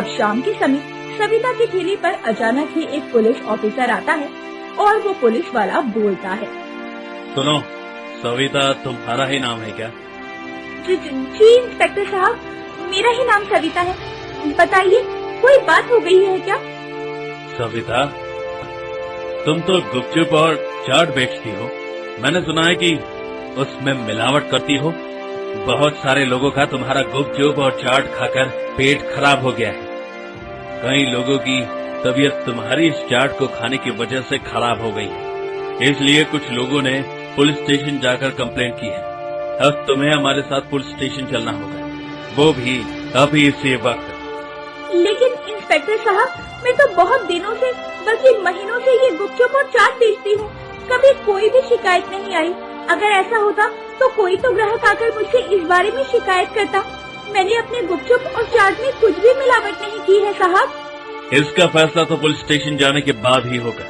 अब शाम के समय सविता की ठेली पर अचानक ही एक पुलिस ऑफिसर आता है और वो पुलिस वाला बोलता है, सुनो सविता, तुम्हारा ही नाम है क्या? जी इंस्पेक्टर साहब, मेरा ही नाम सविता है। बताइए, कोई बात हो गई है क्या? सविता, तुम तो गुपचुप और चाट बेचती हो। मैंने सुना है कि उसमें मिलावट करती हो। बहुत सारे लोगों का तुम्हारा गुपचुप और चाट खाकर पेट खराब हो गया है। कई लोगों की तबीयत तुम्हारी इस चाट को खाने की वजह से खराब हो गई है। इसलिए कुछ लोगों ने पुलिस स्टेशन जाकर कंप्लेंट की है। अब तुम्हें हमारे साथ पुलिस स्टेशन चलना होगा, वो भी अभी इसी वक्त। लेकिन इंस्पेक्टर साहब, मैं तो बहुत दिनों से बल्कि महीनों से ये गुपचुप और चाट बेचती हूँ। कभी कोई भी शिकायत नहीं आई। अगर ऐसा होता तो कोई तो ग्राहक आकर मुझसे इस बारे में शिकायत करता। मैंने अपने गुपचुप और चाट में कुछ भी मिलावट नहीं की है साहब। इसका फैसला तो पुलिस स्टेशन जाने के बाद ही होगा।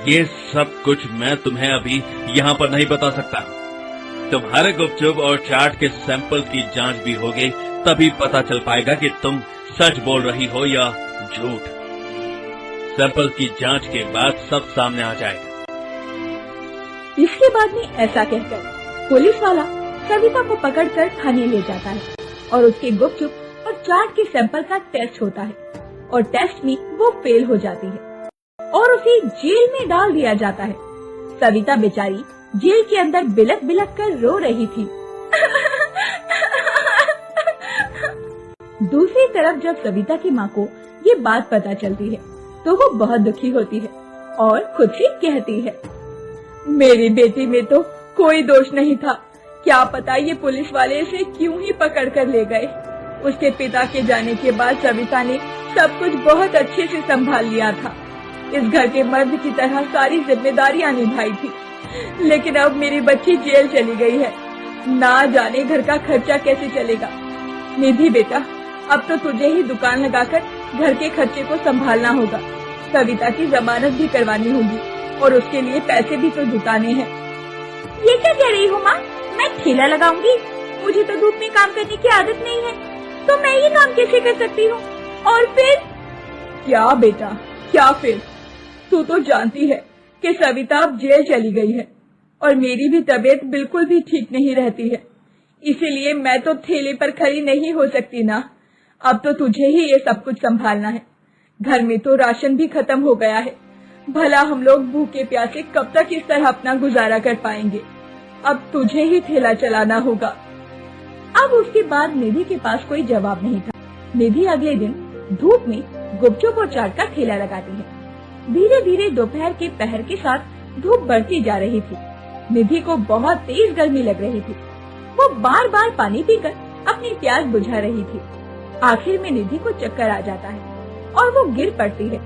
ये सब कुछ मैं तुम्हें अभी यहाँ पर नहीं बता सकता। तुम्हारे गुपचुप और चाट के सैंपल की जांच भी होगी, तभी पता चल पाएगा कि तुम सच बोल रही हो या झूठ। सैंपल की जांच के बाद सब सामने आ जाएगा। इसके बाद में ऐसा कहकर पुलिस वाला सविता को पकड़कर थाने ले जाता है और उसके गुपचुप और चाट के सैंपल का टेस्ट होता है और टेस्ट में वो फेल हो जाती है और उसे जेल में डाल दिया जाता है। सविता बेचारी जेल के अंदर बिलक बिलक कर रो रही थी। दूसरी तरफ जब सविता की माँ को ये बात पता चलती है तो वो बहुत दुखी होती है और खुद से कहती है, मेरी बेटी में तो कोई दोष नहीं था। क्या पता ये पुलिस वाले इसे क्यों ही पकड़ कर ले गए। उसके पिता के जाने के बाद सविता ने सब कुछ बहुत अच्छे से संभाल लिया था। इस घर के मर्द की तरह सारी जिम्मेदारियां निभाई थी। लेकिन अब मेरी बच्ची जेल चली गई है। ना जाने घर का खर्चा कैसे चलेगा। निधि बेटा, अब तो तुझे ही दुकान लगाकर घर के खर्चे को संभालना होगा। सविता की जमानत भी करवानी होगी और उसके लिए पैसे भी तो जुटाने हैं। ये क्या कह रही हो माँ? मैं ठेला लगाऊंगी? मुझे तो धूप में काम करने की आदत नहीं है, तो मैं ये काम कैसे कर सकती हूँ? और फिर? क्या बेटा, क्या फिर? तू तो जानती है कि सविता अब जेल चली गई है और मेरी भी तबीयत बिल्कुल भी ठीक नहीं रहती है। इसीलिए मैं तो ठेले पर खड़ी नहीं हो सकती ना। अब तो तुझे ही ये सब कुछ संभालना है। घर में तो राशन भी खत्म हो गया है। भला हम लोग भूखे प्यासे कब तक इस तरह अपना गुजारा कर पाएंगे। अब तुझे ही ठेला चलाना होगा। अब उसके बाद निधि के पास कोई जवाब नहीं था। निधि अगले दिन धूप में गुपचुप और चाट का ठेला लगाती है। धीरे धीरे दोपहर के पहर के साथ धूप बढ़ती जा रही थी। निधि को बहुत तेज गर्मी लग रही थी। वो बार बार पानी पीकर अपनी प्यास बुझा रही थी। आखिर में निधि को चक्कर आ जाता है और वो गिर पड़ती है।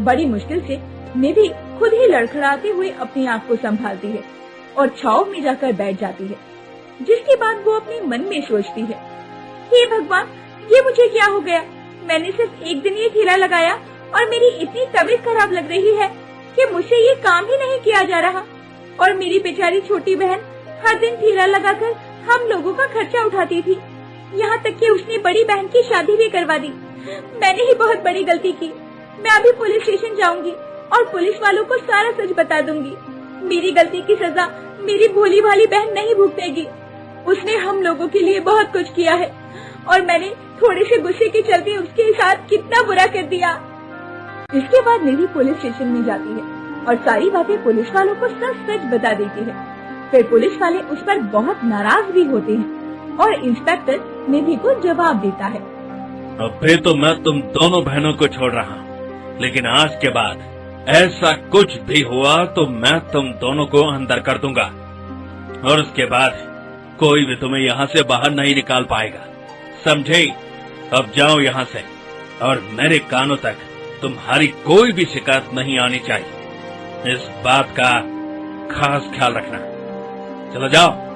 बड़ी मुश्किल से निधि खुद ही लड़खड़ाते हुए अपनी आँख को संभालती है और छाव में जाकर बैठ जाती है। जिसके बाद वो अपने मन में सोचती है, हे भगवान, ये मुझे क्या हो गया? मैंने सिर्फ एक दिन ये ठेला लगाया और मेरी इतनी तबीयत खराब लग रही है कि मुझसे ये काम ही नहीं किया जा रहा। और मेरी बेचारी छोटी बहन हर दिन ठेला लगाकर हम लोगों का खर्चा उठाती थी। यहाँ तक कि उसने बड़ी बहन की शादी भी करवा दी। मैंने ही बहुत बड़ी गलती की। मैं अभी पुलिस स्टेशन जाऊंगी और पुलिस वालों को सारा सच बता दूंगी। मेरी गलती की सजा मेरी भोली भाली बहन नहीं भुगतेगी। उसने हम लोगों के लिए बहुत कुछ किया है और मैंने थोड़े से गुस्से के चलते उसके साथ कितना बुरा कर दिया। इसके बाद निधि पुलिस स्टेशन में जाती है और सारी बातें पुलिस वालों को सच बता देती है। फिर पुलिस वाले उस पर बहुत नाराज भी होते हैं और इंस्पेक्टर निधि को जवाब देता है, अब फिर तो मैं तुम दोनों बहनों को छोड़ रहा हूँ, लेकिन आज के बाद ऐसा कुछ भी हुआ तो मैं तुम दोनों को अंदर कर दूंगा और उसके बाद कोई भी तुम्हें यहाँ से बाहर नहीं निकाल पाएगा, समझे? अब जाओ यहाँ से और मेरे कानों तक तुम्हारी कोई भी शिकायत नहीं आनी चाहिए। इस बात का खास ख्याल रखना। चलो जाओ।